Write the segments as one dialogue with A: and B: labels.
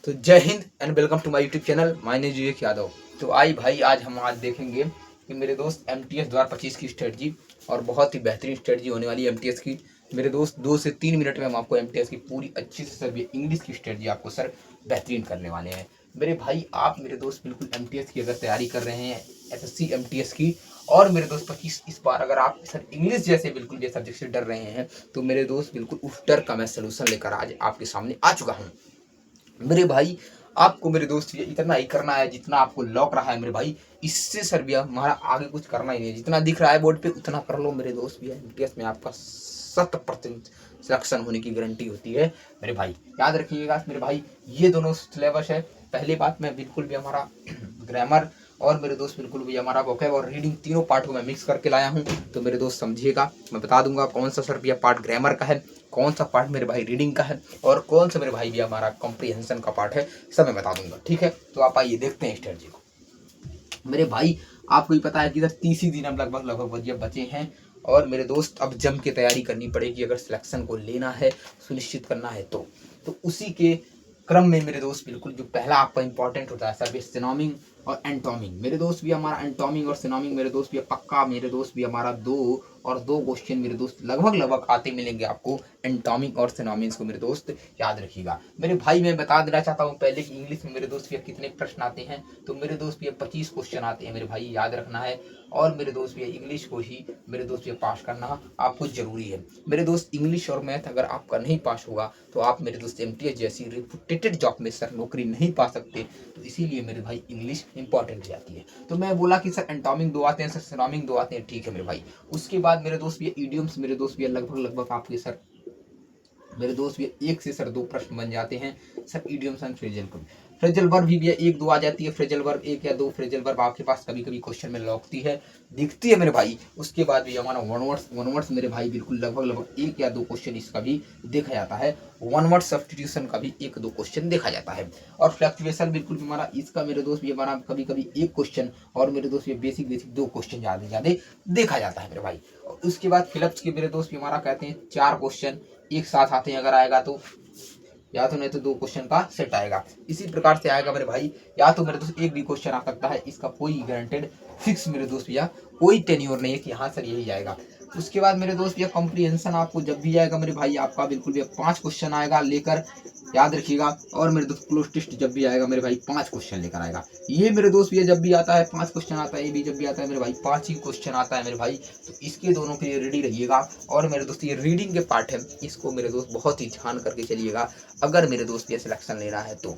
A: तो Jai Hind and welcome to my YouTube channel. My name Vivek Yadav. तो भाई आज हम देखेंगे कि मेरे दोस्त एमटीएस 2025 की स्ट्रेटजी और बहुत ही बेहतरीन स्ट्रेटजी होने वाली है एमटीएस की। मेरे दोस्त 2 से 3 मिनट में हम आपको एमटीएस की पूरी अच्छी से सर इंग्लिश की स्ट्रेटजी आपको सर बेहतरीन करने वाले हैं। मेरे भाई आप मेरे दोस्त बिल्कुल एमटीएस की अगर तैयारी कर रहे हैं एसएससी एमटीएस की, और मेरे दोस्त 25 इस बार अगर आप सर इंग्लिश जैसे बिल्कुल ये सब्जेक्ट से डर रहे हैं, तो मेरे दोस्त बिल्कुल उस डर का मैं सलूशन लेकर आज आपके सामने आ चुका हूँ। मेरे भाई आपको मेरे दोस्त ये इतना ही करना है जितना आपको लौक रहा है मेरे भाई। इससे सर भैया हमारा आगे कुछ करना ही नहीं है, जितना दिख रहा है बोर्ड पे उतना कर लो मेरे दोस्त भैया। एमटीएस में आपका 100% सिलेक्शन होने की गारंटी होती है मेरे भाई। याद रखिएगा मेरे भाई, ये दोनों सिलेबस है। पहली बात मैं बिल्कुल भी हमारा ग्रामर और मेरे दोस्त बिल्कुल भी हमारा वोकैब और रीडिंग तीनों पार्ट को मैं मिक्स करके लाया हूँ। तो मेरे दोस्त समझिएगा, मैं बता दूंगा कौन सा सर भैया पार्ट ग्रामर का है, कौन सा पार्ट मेरे भाई रीडिंग का है और कौन सा मेरे भाई भी हमारा कॉम्प्रिहेंशन का पार्ट है, सब मैं बता दूंगा। ठीक है, तो आप आइए देखते हैं स्ट्रेटजी को। मेरे भाई आपको ही पता है कि इधर 30 ही दिन अब लगभग बचे हैं, और मेरे दोस्त अब जम के तैयारी करनी पड़ेगी अगर सिलेक्शन को लेना है, सुनिश्चित करना है। तो उसी के क्रम में मेरे दोस्त बिल्कुल जो पहला आपका इंपॉर्टेंट होता है सर सिनोमिंग और एंटोमिंग। मेरे दोस्त भी हमारा एंटोमिंग और सिनोमिंग मेरे दोस्त भी पक्का मेरे दोस्त भी हमारा दो क्वेश्चन मेरे दोस्त लगभग आते मिलेंगे आपको एंटोमिंग और सिनोमिंग्स को मेरे दोस्त याद रखिएगा। मेरे भाई मैं बता देना चाहता हूँ पहले कि इंग्लिश में मेरे दोस्त भैया कितने प्रश्न आते हैं। तो मेरे दोस्त भैया 25 क्वेश्चन आते हैं मेरे भाई, याद रखना है। और मेरे दोस्त भैया इंग्लिश को ही मेरे दोस्त भैया पास करना आपको जरूरी है। मेरे दोस्त इंग्लिश और मैथ अगर आपका नहीं पास होगा तो आप मेरे दोस्त एमटीएस जैसी रिप्यूटेड जॉब में सर नौकरी नहीं पा सकते। तो इसीलिए मेरे भाई इंग्लिश इंपॉर्टेंट हो जाती है। तो मैं बोला कि सर एंटोमिंग 2 आते हैं, सर सिनोमिंग 2 आते हैं, ठीक है मेरे भाई। उसके बाद मेरे दोस्त भैया इडियम्स मेरे दोस्त भैया लगभग आपके सर मेरे दोस्त भी 1 से सर 2 प्रश्न बन जाते हैं सर इडियम्स एंड फ्रेजल को। फ्रेजल वर्ब भी 1 2 आ जाती है, फ्रेजल वर्ब 1 या 2 फ्रेजल वर्ब आपके पास कभी कभी क्वेश्चन में लौकती है, दिखती है मेरे भाई। उसके बाद भी हमारा वन वर्ड्स मेरे भाई बिल्कुल लगभग 1 या 2 क्वेश्चन इसका भी देखा जाता है। वन वर्ड सब्स्टिट्यूशन का भी 1 2 क्वेश्चन देखा जाता है। और फ्लक्चुएशन बिल्कुल हमारा इसका मेरे दोस्त भी हमारा कभी कभी 1 क्वेश्चन, और मेरे दोस्त ये बेसिक 2 क्वेश्चन ज्यादा देखा जाता है मेरे भाई। उसके बाद फिलिप्स के मेरे दोस्त भी हमारा कहते हैं 4 क्वेश्चन एक साथ आते हैं, अगर आएगा तो या तो नहीं तो 2 क्वेश्चन का सेट आएगा। इसी प्रकार से आएगा मेरे भाई, या तो मेरे दोस्त एक भी क्वेश्चन आ सकता है, इसका कोई गारंटेड फिक्स मेरे दोस्त भैया कोई टेन्योर नहीं है कि हाँ सर यही आएगा। उसके बाद मेरे दोस्त भैया कॉम्प्रिहेंशन आपको जब भी आएगा मेरे भाई आपका बिल्कुल भैया 5 क्वेश्चन आएगा लेकर, याद रखिएगा। और मेरे दोस्त क्लोज टेस्ट जब भी आएगा मेरे भाई 5 क्वेश्चन लेकर आएगा। ये मेरे दोस्त भैया जब भी आता है 5 क्वेश्चन आता है, ये भी जब भी आता है मेरे भाई 5 ही क्वेश्चन आता है मेरे भाई। तो इसके दोनों के लिए रेडी रहिएगा। और मेरे दोस्त ये रीडिंग के पार्ट है, इसको मेरे दोस्त बहुत ही ध्यान करके चलिएगा अगर मेरे दोस्त ये सिलेक्शन लेना है तो।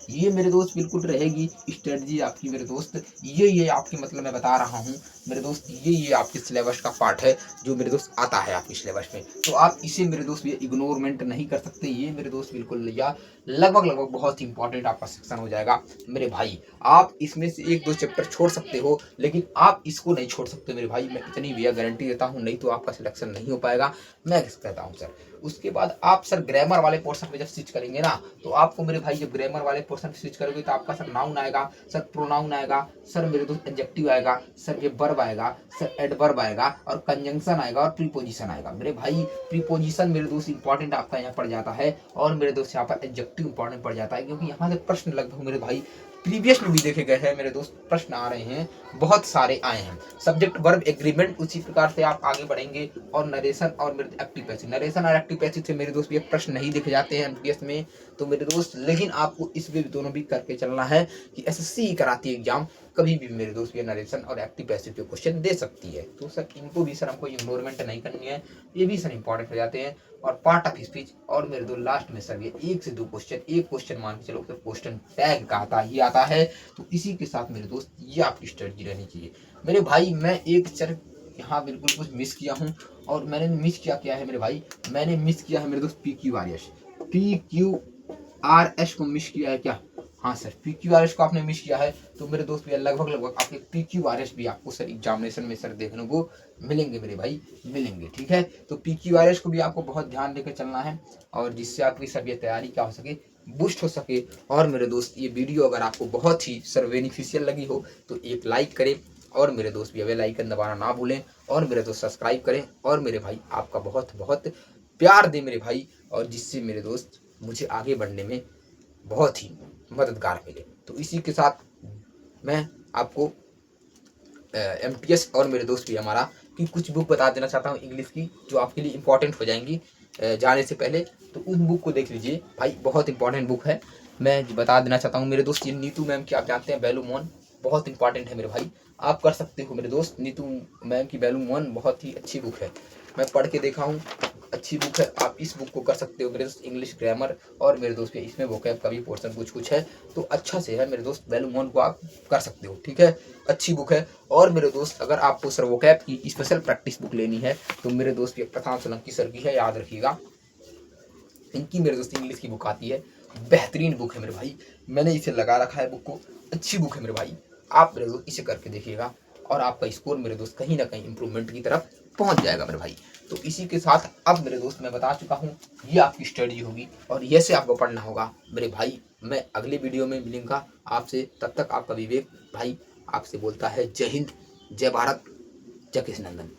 A: ये मेरे दोस्त बिल्कुल रहेगी स्ट्रेटजी आपकी मेरे दोस्त। ये आपकी मतलब मैं बता रहा हूँ मेरे दोस्त, ये आपके सिलेबस का पार्ट है जो मेरे दोस्त आता है आपके सिलेबस में। तो आप इसे मेरे दोस्त ये इग्नोरमेंट नहीं कर सकते। ये मेरे दोस्त बिल्कुल या लगभग बहुत ही इंपॉर्टेंट आपका सेक्शन हो जाएगा मेरे भाई। आप इसमें से 1 2 चैप्टर छोड़ सकते हो, लेकिन आप इसको नहीं छोड़ सकते मेरे भाई। मैं इतनी भैया गारंटी देता हूँ, नहीं तो आपका सिलेक्शन नहीं हो पाएगा, मैं कहता हूँ सर। उसके बाद आप सर ग्रामर वाले पोर्शन में जब स्विच करेंगे ना, तो आपको मेरे भाई जब ग्रामर वाले पोर्शन स्विच करोगे तो आपका सर नाउन आएगा, सर प्रोनाउन आएगा, सर मेरे दोस्त एडजेक्टिव आएगा, सर ये वर्ब आएगा, सर एडवर्ब आएगा, और कंजंक्शन आएगा और प्रीपोजिशन आएगा मेरे भाई। प्रीपोजिशन मेरे दोस्त इंपॉर्टेंट आपका यहाँ पड़ जाता है, और मेरे दोस्त यहाँ पर एडजेक्टिव इंपॉर्टेंट पड़ जाता है, क्योंकि यहाँ से प्रश्न लगभग मेरे भाई प्रीवियस में भी देखे गए हैं मेरे दोस्त, प्रश्न आ रहे हैं, बहुत सारे आए हैं। सब्जेक्ट वर्ब एग्रीमेंट उसी प्रकार से आप आगे बढ़ेंगे, और नरेशन और मेरे एक्टिव पैसिव, नरेशन और एक्टिव पैसिव से मेरे दोस्त ये प्रश्न नहीं दिखे जाते हैं एमटीएस में। तो मेरे दोस्त लेकिन आपको इस भी दोनों भी करके चलना है कि एसएससी ही कराती है एग्जाम, कभी भी मेरे दोस्त ये नरेशन और एक्टिव पैसिव के क्वेश्चन दे सकती है। तो सर इनको भी सर हमको इग्नोरमेंट नहीं करनी है, ये भी सर इंपॉर्टेंट हो जाते हैं। और पार्ट ऑफ स्पीच और मेरे दो लास्ट में सर ये 1 से 2 क्वेश्चन, एक क्वेश्चन मान के चलो तो क्वेश्चन टैग का आता ही आता है। तो इसी के साथ मेरे दोस्त ये आपकी स्ट्रेटजी रहनी चाहिए मेरे भाई। मैं एक सर यहाँ बिल्कुल कुछ मिस किया हूँ, और मैंने मिस क्या है मेरे भाई, मैंने मिस किया है मेरे दोस्त PQRS को मिस किया है क्या? हाँ सर, PQRS को आपने मिस किया है। तो मेरे दोस्त भैया लगभग आपके PQRS भी आपको सर एग्जामिनेशन में सर देखने को मिलेंगे मेरे भाई, मिलेंगे। ठीक है, तो PQRS को भी आपको बहुत ध्यान देकर चलना है, और जिससे आपकी सब ये तैयारी क्या हो सके, बूस्ट हो सके। और मेरे दोस्त ये वीडियो अगर आपको बहुत ही सर बेनिफिशियल लगी हो तो एक लाइक करें, और मेरे दोस्त भी बेल आइकन दबाना ना भूलें, और मेरे दोस्त सब्सक्राइब करें, और मेरे भाई आपका बहुत बहुत प्यार दें मेरे भाई, और जिससे मेरे दोस्त मुझे आगे बढ़ने में बहुत ही मददगार मिले। तो इसी के साथ मैं आपको MTS और मेरे दोस्त भी हमारा की कुछ बुक बता देना चाहता हूँ इंग्लिश की, जो आपके लिए इम्पोर्टेंट हो जाएंगी जाने से पहले। तो उस बुक को देख लीजिए भाई, बहुत इंपॉर्टेंट बुक है। मैं बता देना चाहता हूँ मेरे दोस्त, ये नीतू मैम की आप जानते हैं वैल्यू वन, बहुत इंपॉर्टेंट है मेरे भाई, आप कर सकते हो मेरे दोस्त। नीतू मैम की वैल्यू वन बहुत ही अच्छी बुक है, मैं पढ़ के देखा हूँ, अच्छी बुक है। आप इस बुक को कर सकते हो मेरे दोस्त, इंग्लिश ग्रामर और मेरे दोस्त के इसमें वोकैब का भी पोर्शन कुछ कुछ है, तो अच्छा से है मेरे दोस्त। वैल्यू वन को आप कर सकते हो, ठीक है, अच्छी बुक है। और मेरे दोस्त अगर आपको सर वोकैब की स्पेशल प्रैक्टिस बुक लेनी है तो मेरे दोस्त ये प्रशांत सोलंकी सर की है, याद रखिएगा। इनकी मेरे दोस्त इंग्लिश की बुक आती है, बेहतरीन बुक है मेरे भाई, मैंने इसे लगा रखा है बुक को, अच्छी बुक है मेरे भाई। आप मेरे दोस्त इसे करके देखिएगा और आपका स्कोर मेरे दोस्त कहीं ना कहीं इंप्रूवमेंट की तरफ पहुंच जाएगा मेरे भाई। तो इसी के साथ अब मेरे दोस्त मैं बता चुका हूँ, ये आपकी स्टडी होगी और ये से आपको पढ़ना होगा मेरे भाई। मैं अगले वीडियो में मिलूंगा आपसे, तब तक आपका विवेक भाई आपसे बोलता है जय हिंद, जय भारत, जय कृष्ण नंदन।